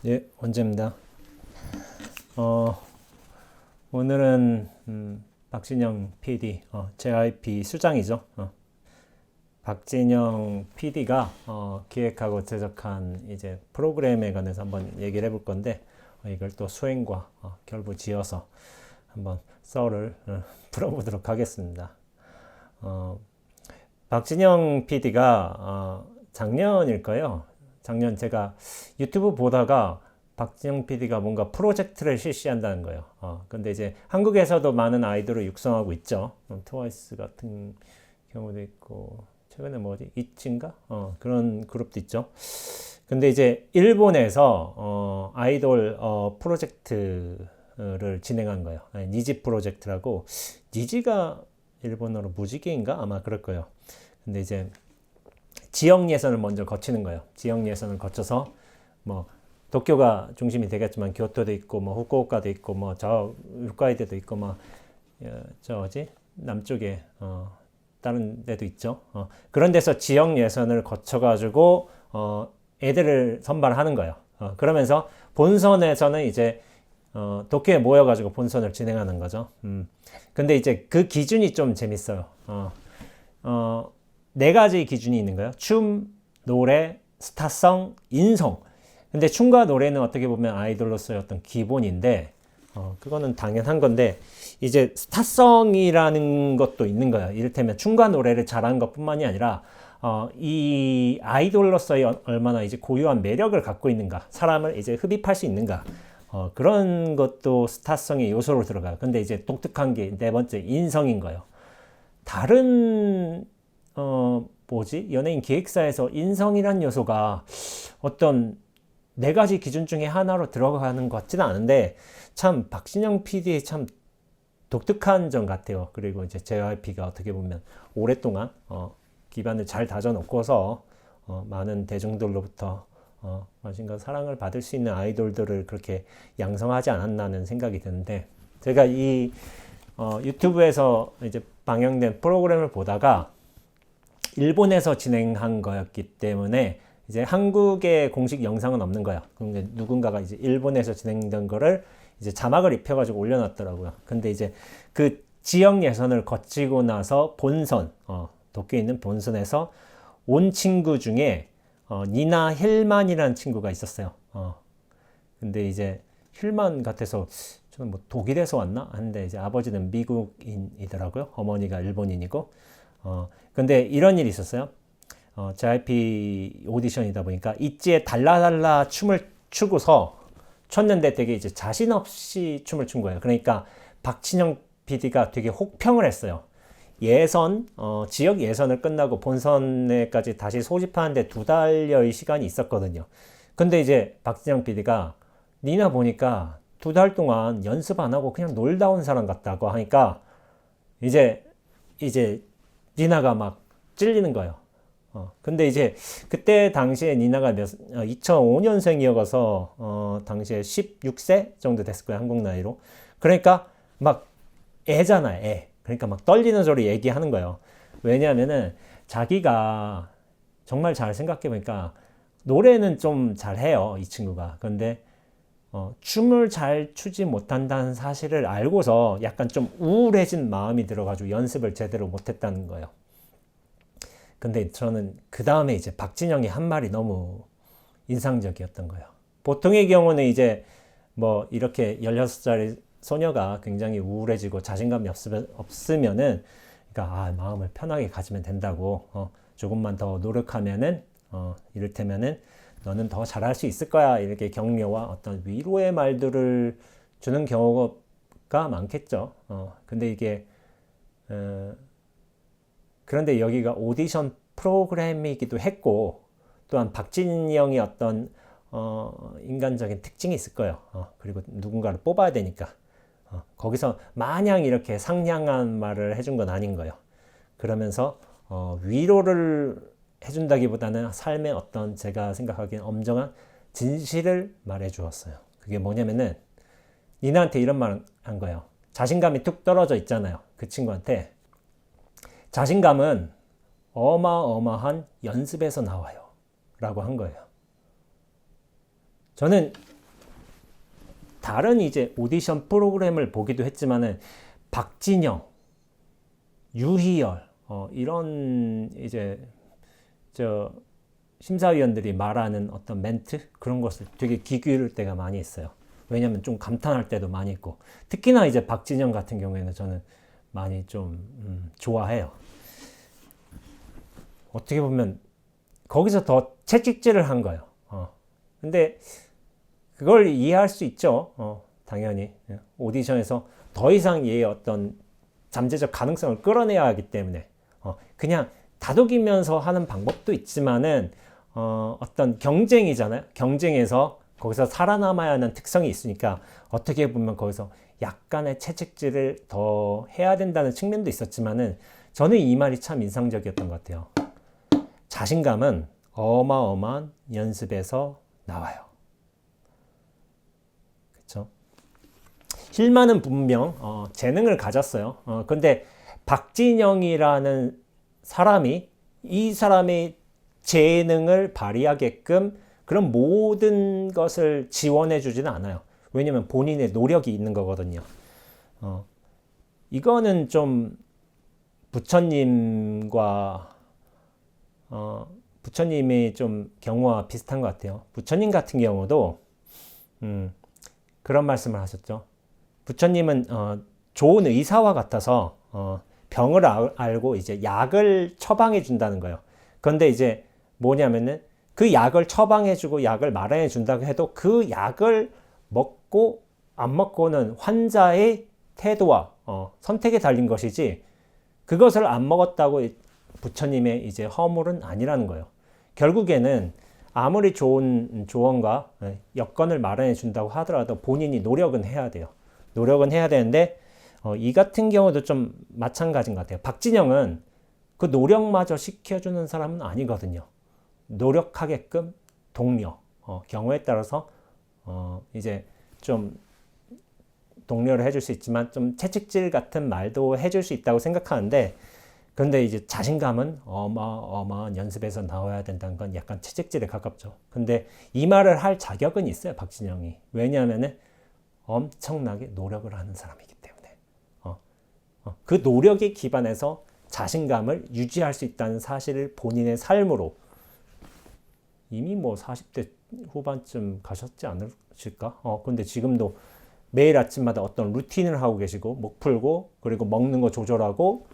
예, 원재입니다. 오늘은 박진영 PD, JYP 수장이죠. 박진영 PD가 기획하고 제작한 이제 프로그램에 관해서 한번 얘기를 해볼 건데 이걸 또 수행과 결부지어서 한번 썰을 풀어보도록 하겠습니다. 박진영 PD가 작년일 거예요. 작년 제가 유튜브 보다가 박진영 PD가 뭔가 프로젝트를 실시한다는 거예요. 근데 이제 한국에서도 많은 아이돌을 육성하고 있죠. 트와이스 같은 경우도 있고, 최근에 뭐지? 이치인가? 그런 그룹도 있죠. 근데 이제 일본에서 아이돌 프로젝트를 진행한 거예요. 니지 프로젝트라고, 니지가 일본어로 무지개인가? 아마 그럴 거예요. 근데 이제 지역 예선을 먼저 거치는 거예요. 지역 예선을 거쳐서 뭐 도쿄가 중심이 되겠지만 교토도 있고 뭐 후쿠오카도 있고 뭐 저 홋카이도도 있고 뭐 저 어디 남쪽에 다른 데도 있죠. 그런 데서 지역 예선을 거쳐 가지고 애들을 선발하는 거예요. 그러면서 본선에서는 이제 도쿄에 모여 가지고 본선을 진행하는 거죠. 근데 이제 그 기준이 좀 재밌어요. 네 가지 기준이 있는 거예요. 춤, 노래, 스타성, 인성. 근데 춤과 노래는 어떻게 보면 아이돌로서의 어떤 기본인데, 그거는 당연한 건데, 이제 스타성이라는 것도 있는 거예요. 이를테면 춤과 노래를 잘하는 것 뿐만이 아니라, 이 아이돌로서의 얼마나 이제 고유한 매력을 갖고 있는가, 사람을 이제 흡입할 수 있는가, 그런 것도 스타성의 요소로 들어가요. 근데 이제 독특한 게 네 번째, 인성인 거예요. 다른 연예인 기획사에서 인성이란 요소가 어떤 네 가지 기준 중에 하나로 들어가는 것 같지는 않은데, 참 박진영 PD의 참 독특한 점 같아요. 그리고 이제 JYP가 어떻게 보면 오랫동안 기반을 잘 다져놓고서 많은 대중들로부터 관심과 사랑을 받을 수 있는 아이돌들을 그렇게 양성하지 않았나는 생각이 드는데, 제가 이 유튜브에서 이제 방영된 프로그램을 보다가 일본에서 진행한 거였기 때문에 이제 한국의 공식 영상은 없는 거야. 그러니까 누군가가 이제 일본에서 진행된 거를 이제 자막을 입혀가지고 올려놨더라고요. 근데 이제 그 지역 예선을 거치고 나서 본선, 도쿄에 있는 본선에서 온 친구 중에 니나 힐만이라는 친구가 있었어요. 근데 이제 힐만 같아서 저는 뭐 독일에서 왔나? 하는데 이제 아버지는 미국인이더라고요. 어머니가 일본인이고. 근데 이런 일이 있었어요. JYP 오디션이다 보니까 있지에 달라달라 춤을 추고서 췄는데 되게 이제 자신 없이 춤을 춘 거예요. 그러니까 박진영 PD가 되게 혹평을 했어요. 지역 예선을 끝나고 본선에까지 다시 소집하는데 2달여의 시간이 있었거든요. 근데 이제 박진영 PD가 니나 보니까 2달 동안 연습 안 하고 그냥 놀다 온 사람 같다고 하니까 이제 니나가 막 찔리는 거예요. 근데 이제 그때 당시에 니나가 2005년생이어서 당시에 16세 정도 됐을 거예요. 한국 나이로. 그러니까 막 애잖아요. 애. 그러니까 막 떨리는 소리 얘기하는 거예요. 왜냐하면은 자기가 정말 잘 생각해 보니까 노래는 좀 잘해요. 이 친구가. 근데 춤을 잘 추지 못한다는 사실을 알고서 약간 좀 우울해진 마음이 들어가지고 연습을 제대로 못했다는 거예요. 근데 저는 그 다음에 이제 박진영이 한 말이 너무 인상적이었던 거예요. 보통의 경우는 이제 뭐 이렇게 16살의 소녀가 굉장히 우울해지고 자신감이 없으면은, 그러니까 마음을 편하게 가지면 된다고, 조금만 더 노력하면은, 이를테면은 너는 더 잘할 수 있을 거야, 이렇게 격려와 어떤 위로의 말들을 주는 경우가 많겠죠. 근데 이게 그런데 여기가 오디션 프로그램이기도 했고, 또한 박진영이 어떤 인간적인 특징이 있을 거예요. 그리고 누군가를 뽑아야 되니까 거기서 마냥 이렇게 상냥한 말을 해준 건 아닌 거예요. 그러면서 위로를 해준다기보다는 삶의 어떤, 제가 생각하기엔 엄정한 진실을 말해 주었어요. 그게 뭐냐면은 니나한테 이런 말 한 거예요. 자신감이 툭 떨어져 있잖아요. 그 친구한테 자신감은 어마어마한 연습에서 나와요. 라고 한 거예요. 저는 다른 이제 오디션 프로그램을 보기도 했지만은 박진영, 유희열 이런 이제 저 심사위원들이 말하는 어떤 멘트 그런 것을 되게 귀 기울일 때가 많이 있어요. 왜냐면 좀 감탄할 때도 많이 있고 특히나 이제 박진영 같은 경우에는 저는 많이 좀 좋아해요. 어떻게 보면 거기서 더 채찍질을 한 거예요. 근데 그걸 이해할 수 있죠. 당연히 오디션에서 더 이상 얘의 어떤 잠재적 가능성을 끌어내야 하기 때문에 그냥 다독이면서 하는 방법도 있지만은 어떤 경쟁이잖아요. 경쟁에서 거기서 살아남아야 하는 특성이 있으니까 어떻게 보면 거기서 약간의 채찍질을 더 해야 된다는 측면도 있었지만은 저는 이 말이 참 인상적이었던 것 같아요. 자신감은 어마어마한 연습에서 나와요. 그렇죠? 힐만은 분명 재능을 가졌어요. 근데 박진영이라는 사람이 이 사람의 재능을 발휘하게끔 그런 모든 것을 지원해 주지는 않아요. 왜냐면 본인의 노력이 있는 거거든요. 이거는 좀 부처님과 부처님의 좀 경우와 비슷한 것 같아요. 부처님 같은 경우도 그런 말씀을 하셨죠. 부처님은 좋은 의사와 같아서 병을 알고 이제 약을 처방해 준다는 거예요. 그런데 이제 뭐냐면은 그 약을 처방해 주고 약을 마련해 준다고 해도 그 약을 먹고 안 먹고는 환자의 태도와 선택에 달린 것이지 그것을 안 먹었다고 부처님의 이제 허물은 아니라는 거예요. 결국에는 아무리 좋은 조언과 여건을 마련해 준다고 하더라도 본인이 노력은 해야 돼요. 노력은 해야 되는데 이 같은 경우도 좀 마찬가지인 것 같아요. 박진영은 그 노력마저 시켜주는 사람은 아니거든요. 노력하게끔 독려, 경우에 따라서 이제 좀 독려를 해줄 수 있지만 좀 채찍질 같은 말도 해줄 수 있다고 생각하는데 그런데 이제 자신감은 어마어마한 연습에서 나와야 된다는 건 약간 채찍질에 가깝죠. 근데 이 말을 할 자격은 있어요, 박진영이. 왜냐하면은 엄청나게 노력을 하는 사람이기 때문에. 그 노력에 기반해서 자신감을 유지할 수 있다는 사실을 본인의 삶으로 이미 뭐 40대 후반쯤 가셨지 않으실까? 근데 지금도 매일 아침마다 어떤 루틴을 하고 계시고 목 풀고 그리고 먹는 거 조절하고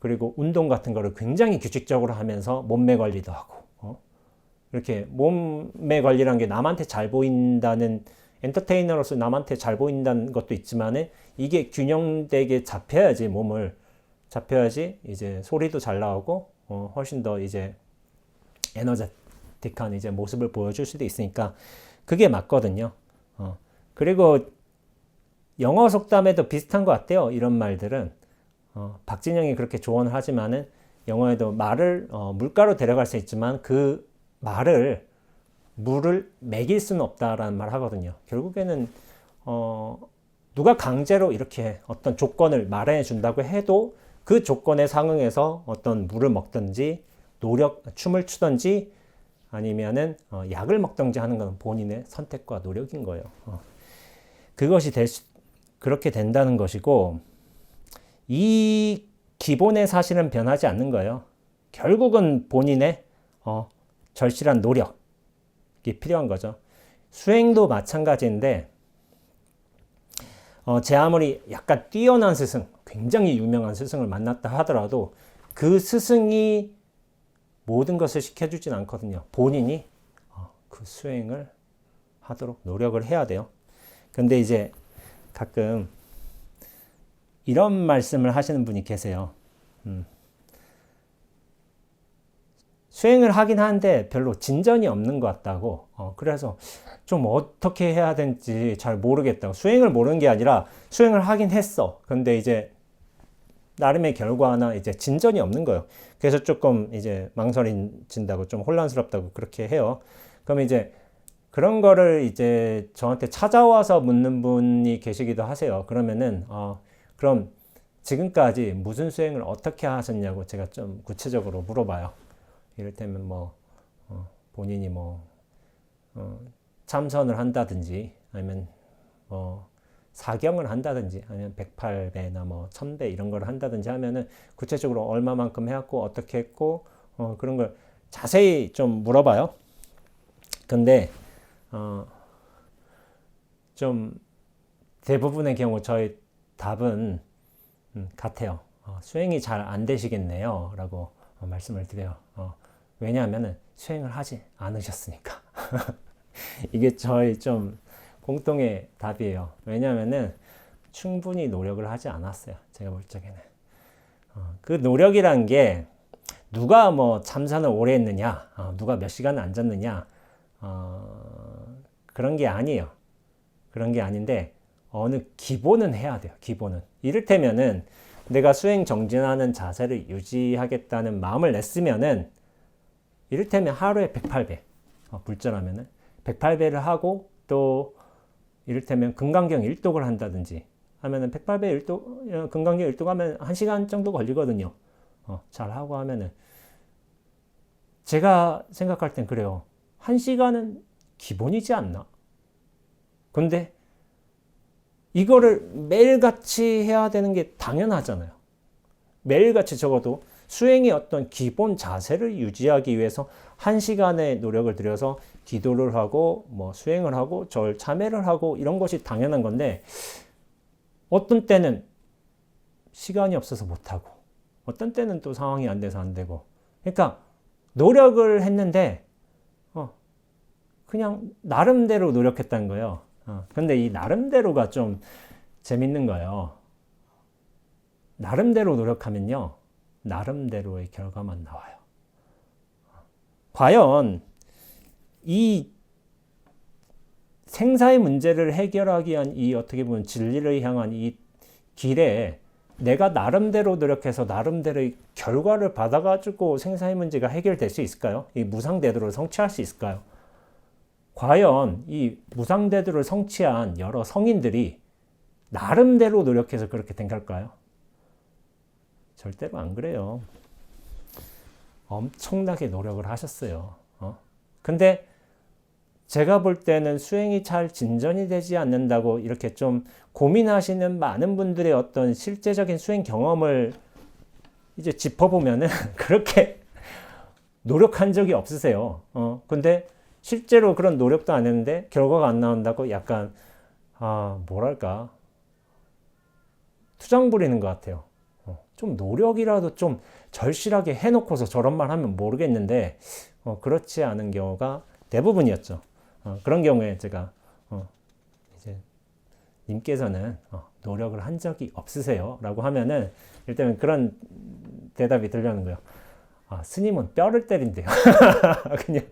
그리고 운동 같은 거를 굉장히 규칙적으로 하면서 몸매 관리도 하고 이렇게 몸매 관리라는 게 남한테 잘 보인다는 엔터테이너로서 남한테 잘 보인다는 것도 있지만 이게 균형되게 잡혀야지 몸을 잡혀야지 이제 소리도 잘 나오고 훨씬 더 이제 에너제틱한 이제 모습을 보여줄 수도 있으니까 그게 맞거든요. 그리고 영어 속담에도 비슷한 것 같아요. 이런 말들은 박진영이 그렇게 조언을 하지만은 영어에도 말을 물가로 데려갈 수 있지만 그 말을 물을 먹일 수는 없다라는 말 하거든요. 결국에는 누가 강제로 이렇게 어떤 조건을 마련해 준다고 해도 그 조건에 상응해서 어떤 물을 먹든지 춤을 추든지 아니면은 약을 먹든지 하는 건 본인의 선택과 노력인 거예요. 그것이 그렇게 된다는 것이고 이 기본의 사실은 변하지 않는 거예요. 결국은 본인의 절실한 노력이 필요한 거죠. 수행도 마찬가지인데 제 아무리 약간 뛰어난 스승, 굉장히 유명한 스승을 만났다 하더라도 그 스승이 모든 것을 시켜주진 않거든요. 본인이 그 수행을 하도록 노력을 해야 돼요. 근데 이제 가끔 이런 말씀을 하시는 분이 계세요. 수행을 하긴 하는데 별로 진전이 없는 것 같다고. 그래서 좀 어떻게 해야 되는지 잘 모르겠다고. 수행을 모르는 게 아니라 수행을 하긴 했어. 근데 이제 나름의 결과나 이제 진전이 없는 거예요. 그래서 조금 이제 망설여진다고 좀 혼란스럽다고 그렇게 해요. 그럼 이제 그런 거를 이제 저한테 찾아와서 묻는 분이 계시기도 하세요. 그러면은 그럼 지금까지 무슨 수행을 어떻게 하셨냐고 제가 좀 구체적으로 물어봐요. 이를테면 뭐 본인이 뭐 참선을 한다든지 아니면 사경을 한다든지 아니면 108배나 뭐 1000배 이런 걸 한다든지 하면은 구체적으로 얼마만큼 해왔고 어떻게 했고 그런 걸 자세히 좀 물어봐요. 근데 좀 대부분의 경우 저희 답은 같아요. 수행이 잘 안 되시겠네요 라고 말씀을 드려요. 왜냐하면 수행을 하지 않으셨으니까. 이게 저희 좀 공통의 답이에요. 왜냐하면 충분히 노력을 하지 않았어요. 제가 볼 적에는. 그 노력이란 게 누가 뭐 참선을 오래 했느냐, 누가 몇 시간 앉았느냐, 그런 게 아니에요. 그런 게 아닌데 어느 기본은 해야 돼요. 기본은. 이를테면은 내가 수행 정진하는 자세를 유지하겠다는 마음을 냈으면은 이를테면 하루에 108배 불전하면은 108배를 하고 또 이를테면 금강경 1독을 한다든지 하면은 108배 1독 금강경 1독 하면 1시간 정도 걸리거든요. 잘 하고 하면은 제가 생각할 땐 그래요. 1시간은 기본이지 않나? 근데 이거를 매일같이 해야 되는 게 당연하잖아요. 매일같이 적어도 수행의 어떤 기본 자세를 유지하기 위해서 1시간의 노력을 들여서 기도를 하고 뭐 수행을 하고 절 참회를 하고 이런 것이 당연한 건데 어떤 때는 시간이 없어서 못하고 어떤 때는 또 상황이 안 돼서 안 되고 그러니까 노력을 했는데 그냥 나름대로 노력했다는 거예요. 근데 이 나름대로가 좀 재밌는 거예요. 나름대로 노력하면요. 나름대로의 결과만 나와요. 과연 이 생사의 문제를 해결하기 위한 이 어떻게 보면 진리를 향한 이 길에 내가 나름대로 노력해서 나름대로의 결과를 받아가지고 생사의 문제가 해결될 수 있을까요? 이 무상대도를 성취할 수 있을까요? 과연 이 무상대도를 성취한 여러 성인들이 나름대로 노력해서 그렇게 된 걸까요? 절대로 안 그래요. 엄청나게 노력을 하셨어요. 근데 제가 볼 때는 수행이 잘 진전이 되지 않는다고 이렇게 좀 고민하시는 많은 분들의 어떤 실제적인 수행 경험을 이제 짚어보면은 그렇게 노력한 적이 없으세요. 근데 실제로 그런 노력도 안 했는데 결과가 안 나온다고 약간 뭐랄까 투정 부리는 것 같아요. 좀 노력이라도 좀 절실하게 해놓고서 저런 말 하면 모르겠는데 그렇지 않은 경우가 대부분이었죠. 그런 경우에 제가 이제 님께서는 노력을 한 적이 없으세요 라고 하면은 일단 그런 대답이 들려는 거예요. 스님은 뼈를 때린대요. 그냥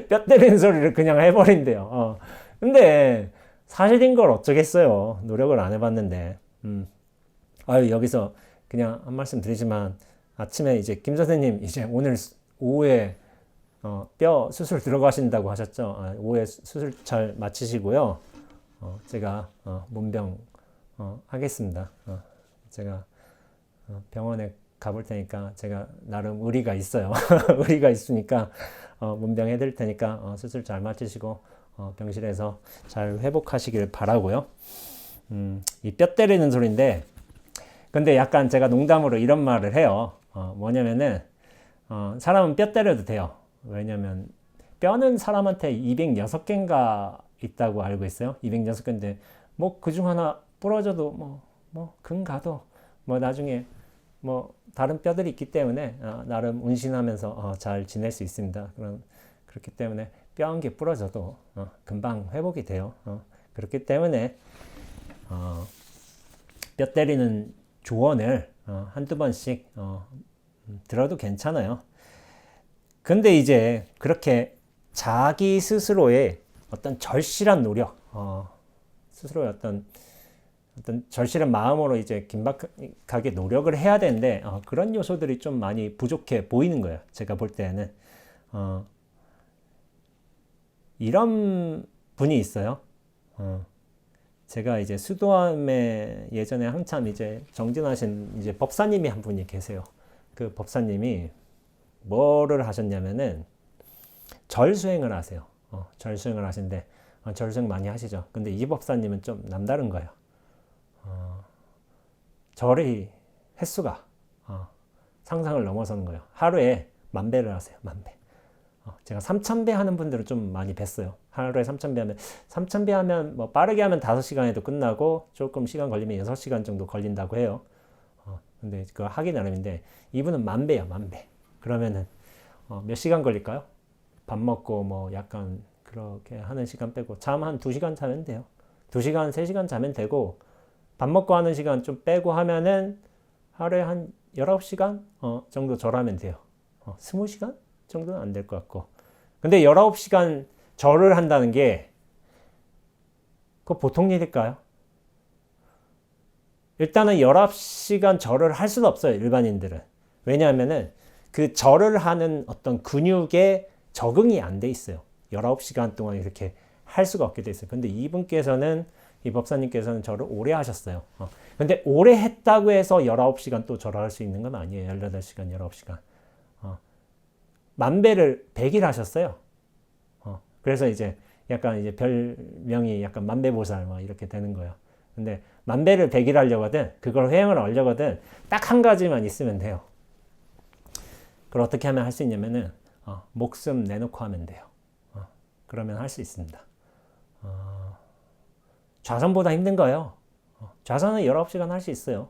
뼈 때리는 소리를 그냥 해버린대요. 근데 사실인 걸 어쩌겠어요. 노력을 안 해봤는데. 여기서 그냥 한 말씀 드리지만 아침에 이제 김 선생님 이제 오늘 오후에 뼈 수술 들어가신다고 하셨죠. 오후에 수술 잘 마치시고요. 제가 문병 하겠습니다. 제가 병원에 가볼 테니까 제가 나름 의리가 있어요. 의리가 있으니까 문병 해드릴 테니까 수술 잘 마치시고 병실에서 잘 회복하시길 바라고요. 이 뼈 때리는 소리인데 근데 약간 제가 농담으로 이런 말을 해요. 뭐냐면은 사람은 뼈 때려도 돼요. 왜냐면 뼈는 사람한테 206개인가 있다고 알고 있어요. 206개인데 뭐 그중 하나 부러져도 뭐 금가도 뭐 나중에 뭐 다른 뼈들이 있기 때문에 나름 운신하면서 잘 지낼 수 있습니다. 그렇기 때문에 뼈 한 개 부러져도 금방 회복이 돼요. 그렇기 때문에 뼈 때리는 조언을 한두 번씩 들어도 괜찮아요. 근데 이제 그렇게 자기 스스로의 어떤 절실한 노력, 스스로의 어떤 절실한 마음으로 이제 긴박하게 노력을 해야 되는데 그런 요소들이 좀 많이 부족해 보이는 거예요. 제가 볼 때는 이런 분이 있어요. 제가 이제 수도암에 예전에 한참 이제 정진하신 이제 법사님이 한 분이 계세요. 그 법사님이 뭐를 하셨냐면은 절 수행을 하세요. 절 수행을 하시는데 절수행 많이 하시죠. 근데 이 법사님은 좀 남다른 거예요. 절의 횟수가 상상을 넘어서는 거예요. 하루에 10,000배를 하세요. 10,000배. 제가 3,000배 하는 분들은 좀 많이 뵀어요. 하루에 3,000배 하면, 3,000배 하면 뭐 빠르게 하면 5시간에도 끝나고 조금 시간 걸리면 6시간 정도 걸린다고 해요. 근데 그거 하기 나름인데 이분은 10,000배야, 10,000배. 그러면은 몇 시간 걸릴까요? 밥 먹고 뭐 약간 그렇게 하는 시간 빼고 잠 한 2시간 자면 돼요. 2시간, 3시간 자면 되고 밥 먹고 하는 시간 좀 빼고 하면은 하루에 한 19시간 정도 절하면 돼요. 20시간 정도는 안 될 것 같고. 근데 19시간 절을 한다는 게 그거 보통 일일까요? 일단은 19시간 절을 할 수는 없어요. 일반인들은. 왜냐하면은 그 절을 하는 어떤 근육에 적응이 안 돼 있어요. 19시간 동안 이렇게 할 수가 없게 돼 있어요. 근데 이분께서는, 이 법사님께서는 절을 오래 하셨어요. 근데 오래 했다고 해서 19시간 또 절할 수 있는 건 아니에요. 18시간, 19시간. 10,000배를 100일 하셨어요. 그래서 이제 약간 이제 별명이 약간 만배보살 막 이렇게 되는 거예요. 근데 10,000배를 100일 하려거든, 그걸 회행을 하려거든, 딱 한 가지만 있으면 돼요. 그걸 어떻게 하면 할 수 있냐면은, 목숨 내놓고 하면 돼요. 그러면 할 수 있습니다. 좌선보다 힘든 거예요. 좌선은 19시간 할 수 있어요.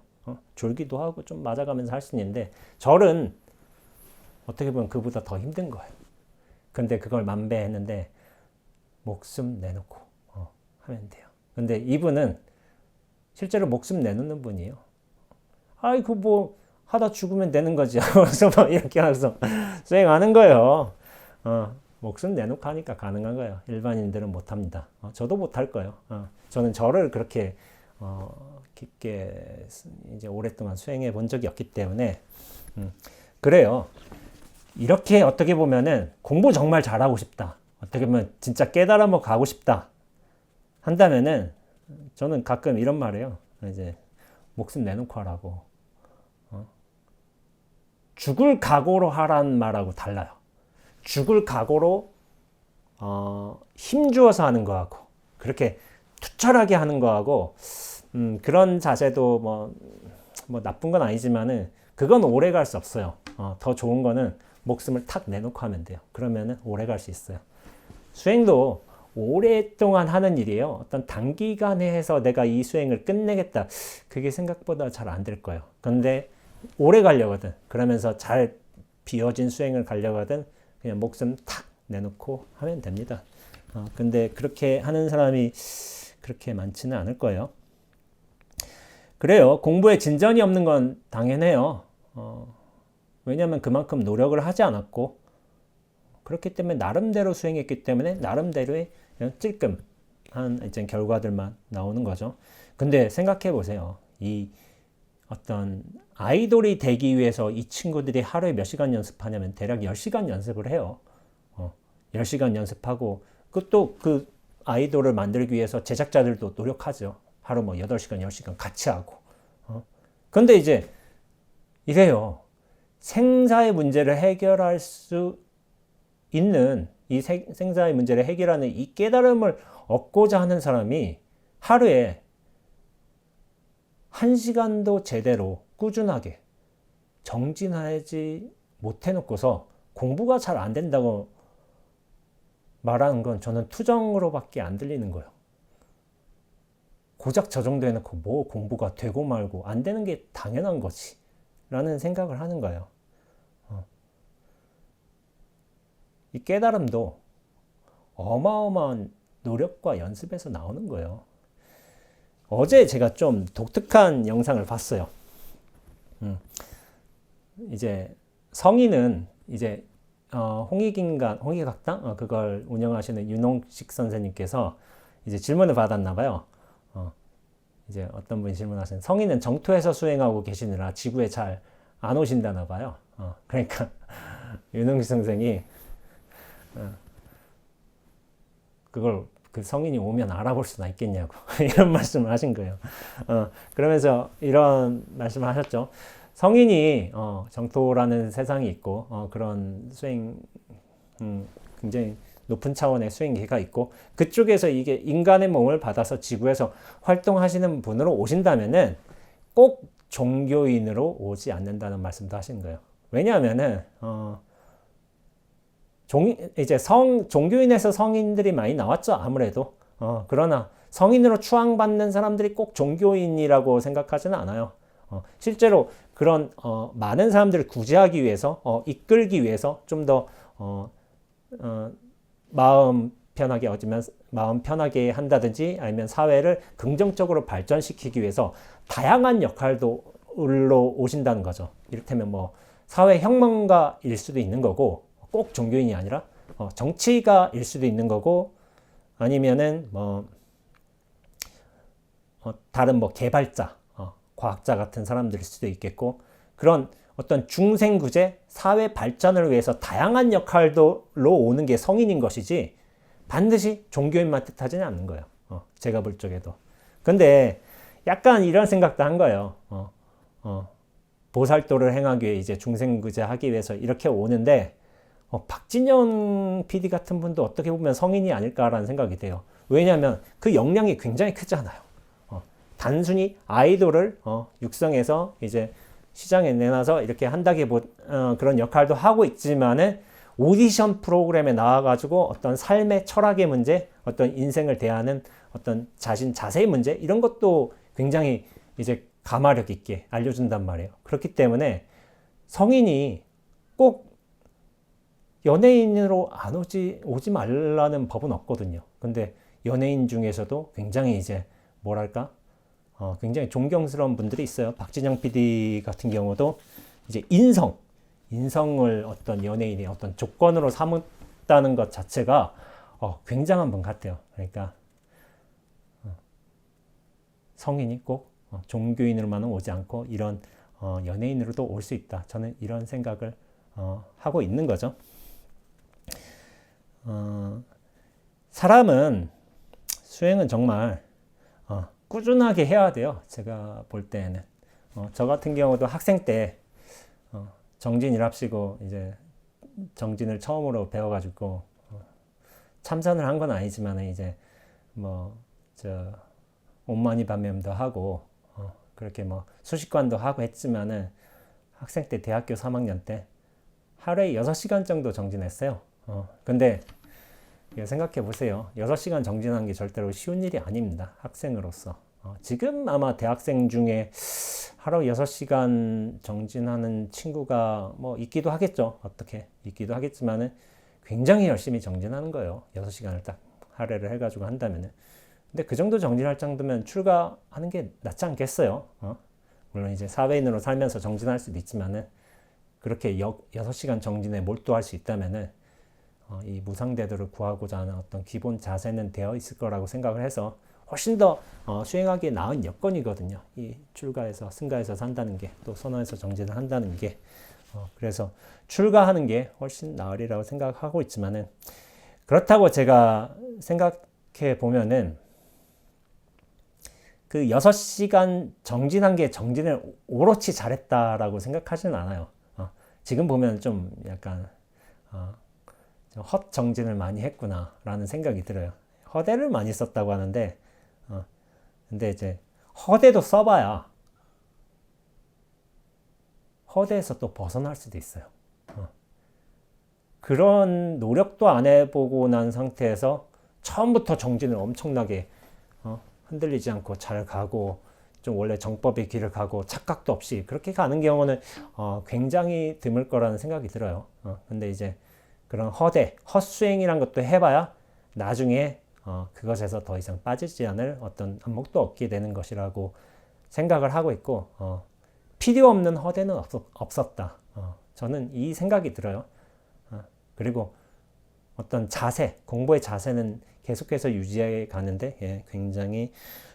졸기도 하고 좀 맞아가면서 할 수 있는데, 절은 어떻게 보면 그보다 더 힘든 거예요. 근데 그걸 10,000배 했는데, 목숨 내놓고 하면 돼요. 근데 이분은 실제로 목숨 내놓는 분이에요. 아이고 뭐 하다 죽으면 되는 거지. 그래서 막 이렇게 해서 수행하는 거예요. 목숨 내놓고 하니까 가능한 거예요. 일반인들은 못합니다. 저도 못할 거예요. 저는 절을 그렇게 깊게 이제 오랫동안 수행해 본 적이 없기 때문에 그래요. 이렇게 어떻게 보면은 공부 정말 잘하고 싶다, 어떻게 보면 진짜 깨달아 뭐 가고 싶다 한다면은 저는 가끔 이런 말해요. 이제 목숨 내놓고 하라고. 죽을 각오로 하라는 말하고 달라요. 죽을 각오로 힘주어서 하는 거하고, 그렇게 투철하게 하는 거하고, 그런 자세도 뭐 나쁜 건 아니지만은 그건 오래 갈 수 없어요. 더 좋은 거는 목숨을 탁 내놓고 하면 돼요. 그러면은 오래 갈 수 있어요. 수행도 오랫동안 하는 일이에요. 어떤 단기간에 해서 내가 이 수행을 끝내겠다, 그게 생각보다 잘 안 될 거예요. 근데 오래 가려거든, 그러면서 잘 비워진 수행을 가려거든, 그냥 목숨 탁 내놓고 하면 됩니다. 근데 그렇게 하는 사람이 그렇게 많지는 않을 거예요. 그래요. 공부에 진전이 없는 건 당연해요. 왜냐하면 그만큼 노력을 하지 않았고, 그렇기 때문에 나름대로 수행했기 때문에 나름대로의 찔끔한 이제 결과들만 나오는 거죠. 근데 생각해 보세요. 이 어떤 아이돌이 되기 위해서 이 친구들이 하루에 몇 시간 연습하냐면 대략 10시간 연습을 해요. 10시간 연습하고, 그것도 그 아이돌을 만들기 위해서 제작자들도 노력하죠. 하루 뭐 8시간, 10시간 같이 하고. 근데 이제 이래요. 생사의 문제를 해결할 수 있는, 이 생사의 문제를 해결하는 이 깨달음을 얻고자 하는 사람이 하루에 1시간도 제대로 꾸준하게 정진하지 못해놓고서 공부가 잘 안 된다고 말하는 건 저는 투정으로밖에 안 들리는 거예요. 고작 저 정도 해놓고 뭐 공부가 되고 말고 안 되는 게 당연한 거지 라는 생각을 하는 거예요. 이 깨달음도 어마어마한 노력과 연습에서 나오는 거예요. 어제 제가 좀 독특한 영상을 봤어요. 이제 성인은 이제 홍익학당 그걸 운영하시는 윤홍식 선생님께서 이제 질문을 받았나 봐요. 이제 어떤 분이 질문하신, 성인은 정토에서 수행하고 계시느라 지구에 잘 안 오신다나 봐요. 그러니까 윤홍식 선생이 그걸 그 성인이 오면 알아볼 수나 있겠냐고 이런 말씀을 하신 거예요. 그러면서 이런 말씀을 하셨죠. 성인이 정토라는 세상이 있고 그런 수행 굉장히 높은 차원의 수행기가 있고 그쪽에서 이게 인간의 몸을 받아서 지구에서 활동하시는 분으로 오신다면은 꼭 종교인으로 오지 않는다는 말씀도 하시는 거예요. 왜냐하면은 이제 종교인에서 성인들이 많이 나왔죠. 아무래도 그러나 성인으로 추앙받는 사람들이 꼭 종교인이라고 생각하지는 않아요. 실제로 그런 많은 사람들을 구제하기 위해서 이끌기 위해서 좀 더 마음 편하게 한다든지 아니면 사회를 긍정적으로 발전시키기 위해서 다양한 역할로 오신다는 거죠. 이를테면 뭐 사회 혁명가일 수도 있는 거고 꼭 종교인이 아니라 정치가일 수도 있는 거고 아니면은 뭐 다른 뭐 개발자, 과학자 같은 사람들일 수도 있겠고 그런 어떤 중생구제, 사회 발전을 위해서 다양한 역할로 오는 게 성인인 것이지 반드시 종교인만 뜻하지는 않는 거예요. 제가 볼 적에도. 근데 약간 이런 생각도 한 거예요. 보살도를 행하기 위해 이제 중생구제 하기 위해서 이렇게 오는데 박진영 PD 같은 분도 어떻게 보면 성인이 아닐까라는 생각이 돼요. 왜냐하면 그 역량이 굉장히 크잖아요. 단순히 아이돌을 육성해서 이제 시장에 내놔서 이렇게 그런 역할도 하고 있지만은 오디션 프로그램에 나와가지고 어떤 삶의 철학의 문제, 어떤 인생을 대하는 어떤 자세의 문제 이런 것도 굉장히 이제 가마력 있게 알려준단 말이에요. 그렇기 때문에 성인이 꼭 연예인으로 오지 말라는 법은 없거든요. 근데 연예인 중에서도 굉장히 이제 뭐랄까 굉장히 존경스러운 분들이 있어요. 박진영 PD 같은 경우도 이제 인성을 어떤 연예인의 어떤 조건으로 삼았다는 것 자체가 굉장한 분 같아요. 그러니까 성인이 꼭 종교인으로만은 오지 않고 이런 연예인으로도 올 수 있다. 저는 이런 생각을 하고 있는 거죠. 사람은 수행은 정말 꾸준하게 해야 돼요. 제가 볼 때는 저 같은 경우도 학생 때 정진일합시고 이제 정진을 처음으로 배워가지고 참선을 한 건 아니지만 이제 온마니 반면도 하고 그렇게 뭐 수식관도 하고 했지만은 학생 때 대학교 3학년 때 하루에 6시간 정도 정진했어요. 근데 생각해 보세요. 6시간 정진하는 게 절대로 쉬운 일이 아닙니다. 학생으로서. 지금 아마 대학생 중에 하루 6시간 정진하는 친구가 뭐 있기도 하겠죠. 어떻게 있기도 하겠지만은 굉장히 열심히 정진하는 거예요. 6시간을 딱 할애를 해가지고 한다면은. 근데 그 정도 정진할 정도면 출가하는 게 낫지 않겠어요? 물론 이제 사회인으로 살면서 정진할 수도 있지만은 그렇게 6시간 정진에 몰두할 수 있다면은 이 무상대도를 구하고자 하는 어떤 기본 자세는 되어 있을 거라고 생각을 해서 훨씬 더 수행하기에 나은 여건이거든요. 이 출가해서 승가해서 산다는 게 또 선언해서 정진을 한다는 게 그래서 출가하는 게 훨씬 나으리라고 생각하고 있지만은 그렇다고 제가 생각해 보면은 그 6시간 정진한 게 정진을 오롯이 잘했다라고 생각하지는 않아요. 지금 보면 좀 약간 헛 정진을 많이 했구나라는 생각이 들어요. 허대를 많이 썼다고 하는데, 근데 이제 허대도 써봐야 허대에서 또 벗어날 수도 있어요. 그런 노력도 안 해보고 난 상태에서 처음부터 정진을 엄청나게 흔들리지 않고 잘 가고 좀 원래 정법의 길을 가고 착각도 없이 그렇게 가는 경우는 굉장히 드물 거라는 생각이 들어요. 근데 이제 그런 헛수행이란 것도 해봐야 나중에 그것에서 더 이상 빠지지 않을 어떤 안목도 얻게 되는 것이라고 생각을 하고 있고 필요 없는 허대는 없었다. 저는 이 생각이 들어요. 그리고 어떤 자세, 공부의 자세는 계속해서 유지해 가는데 굉장히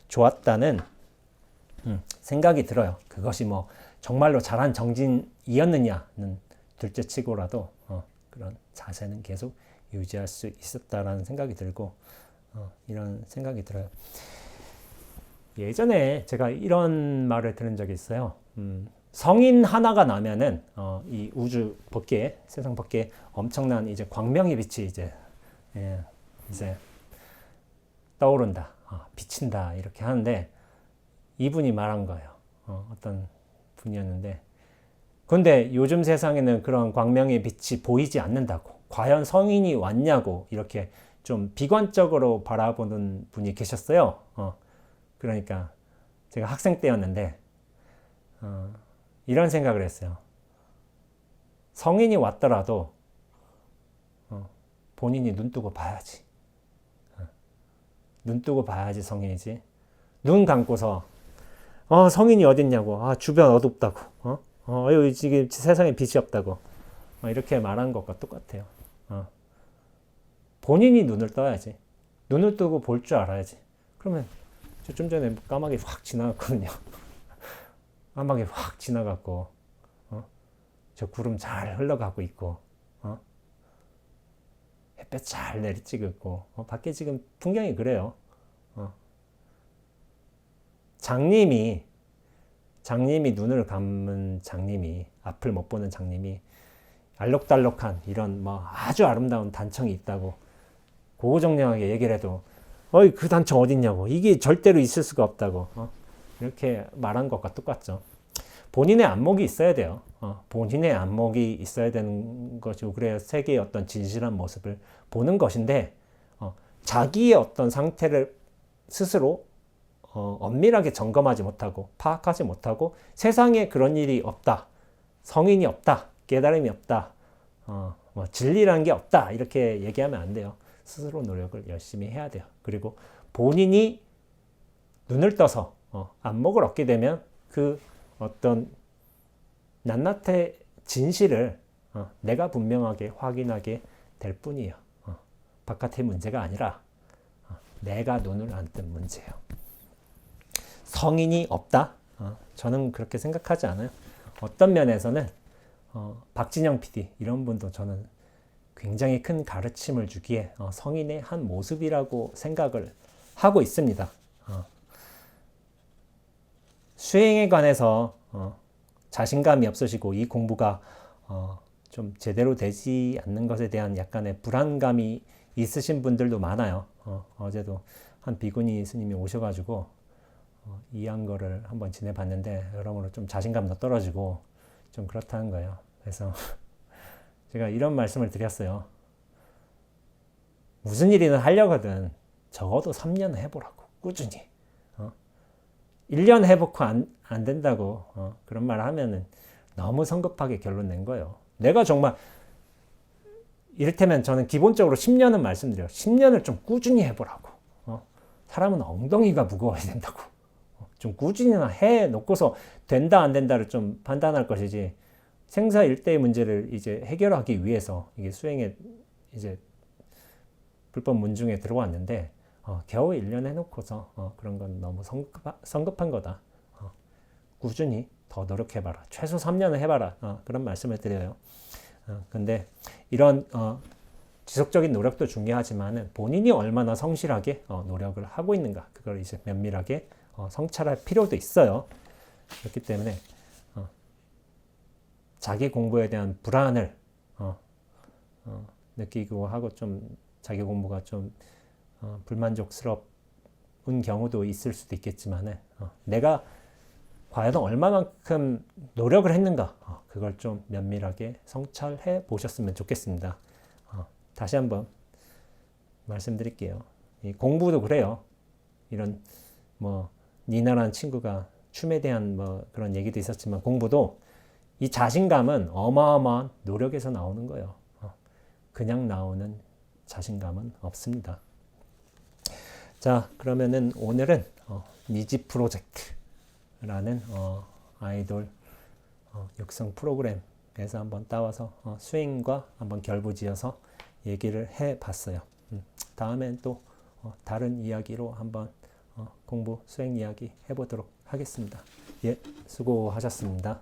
좋았다는 생각이 들어요. 그것이 뭐 정말로 잘한 정진이었느냐는 둘째 치고라도 그런 자세는 계속 유지할 수 있었다라는 생각이 들고 이런 생각이 들어요. 예전에 제가 이런 말을 들은 적이 있어요. 성인 하나가 나면은 이 우주 밖에 세상 밖에 엄청난 이제 광명의 빛이 이제 예, 이제 떠오른다, 비친다 이렇게 하는데 이분이 말한 거예요. 어떤 분이었는데 근데 요즘 세상에는 그런 광명의 빛이 보이지 않는다고 과연 성인이 왔냐고 이렇게 좀 비관적으로 바라보는 분이 계셨어요. 그러니까 제가 학생 때였는데 이런 생각을 했어요. 성인이 왔더라도 본인이 눈 뜨고 봐야지. 눈 뜨고 봐야지 성인이지. 눈 감고서 성인이 어딨냐고. 주변 어둡다고. 여기 지금 세상에 빛이 없다고. 이렇게 말하는 것과 똑같아요. 본인이 눈을 떠야지. 눈을 뜨고 볼 줄 알아야지. 그러면 저 좀 전에 까마귀 확 지나갔거든요. 까마귀 확 지나갔고 저 구름 잘 흘러가고 있고 햇볕 잘 내리쬐고 있고 밖에 지금 풍경이 그래요. 장님이 눈을 감은 장님이 앞을 못 보는 장님이 알록달록한 이런 뭐 아주 아름다운 단청이 있다고 고고정량하게 얘기를 해도 그 단청 어딨냐고 이게 절대로 있을 수가 없다고 이렇게 말한 것과 똑같죠. 본인의 안목이 있어야 돼요. 본인의 안목이 있어야 되는 것이고 그래야 세계의 어떤 진실한 모습을 보는 것인데 자기의 어떤 상태를 스스로 엄밀하게 점검하지 못하고 파악하지 못하고 세상에 그런 일이 없다, 성인이 없다, 깨달음이 없다, 뭐 진리라는 게 없다 이렇게 얘기하면 안 돼요. 스스로 노력을 열심히 해야 돼요. 그리고 본인이 눈을 떠서 안목을 얻게 되면 그 어떤 낱낱의 진실을 내가 분명하게 확인하게 될 뿐이에요. 바깥의 문제가 아니라 내가 눈을 안 뜬 문제예요. 성인이 없다? 저는 그렇게 생각하지 않아요. 어떤 면에서는 박진영 PD 이런 분도 저는 굉장히 큰 가르침을 주기에 성인의 한 모습이라고 생각을 하고 있습니다. 수행에 관해서 자신감이 없으시고 이 공부가 좀 제대로 되지 않는 것에 대한 약간의 불안감이 있으신 분들도 많아요. 어제도 한 비구니 스님이 오셔가지고 이한거를 한번 지내봤는데 여러모로 좀 자신감도 떨어지고 좀 그렇다는 거예요. 그래서 제가 이런 말씀을 드렸어요. 무슨 일이든 하려거든 적어도 3년 해보라고 꾸준히 1년 해보고 안 된다고 그런 말 하면은 너무 성급하게 결론 낸 거예요. 내가 정말 이를테면 저는 기본적으로 10년은 말씀드려요. 10년을 좀 꾸준히 해보라고. 사람은 엉덩이가 무거워야 된다고. 좀 꾸준히나 해 놓고서 된다 안 된다를 좀 판단할 것이지 생사 일대의 문제를 이제 해결하기 위해서 이게 수행에 이제 불법 문중에 들어왔는데 겨우 1년 해놓고서 그런 건 너무 성급한 거다. 꾸준히 더 노력해봐라. 최소 3년은 해봐라. 그런 말씀을 드려요. 근데 이런 지속적인 노력도 중요하지만은 본인이 얼마나 성실하게 노력을 하고 있는가 그걸 이제 면밀하게 성찰할 필요도 있어요. 그렇기 때문에 자기 공부에 대한 불안을 느끼고 하고 좀 자기 공부가 좀 불만족스러운 경우도 있을 수도 있겠지만은 내가 과연 얼마만큼 노력을 했는가 그걸 좀 면밀하게 성찰해 보셨으면 좋겠습니다. 다시 한번 말씀드릴게요. 이 공부도 그래요. 이런 뭐 니나라는 친구가 춤에 대한 뭐 그런 얘기도 있었지만 공부도 이 자신감은 어마어마한 노력에서 나오는 거예요. 그냥 나오는 자신감은 없습니다. 자, 그러면은 오늘은 니지 프로젝트라는 아이돌 육성 프로그램에서 한번 따와서 스윙과 한번 결부지어서 얘기를 해봤어요. 다음엔 또 다른 이야기로 한번 공부 수행 이야기 해보도록 하겠습니다. 예, 수고하셨습니다.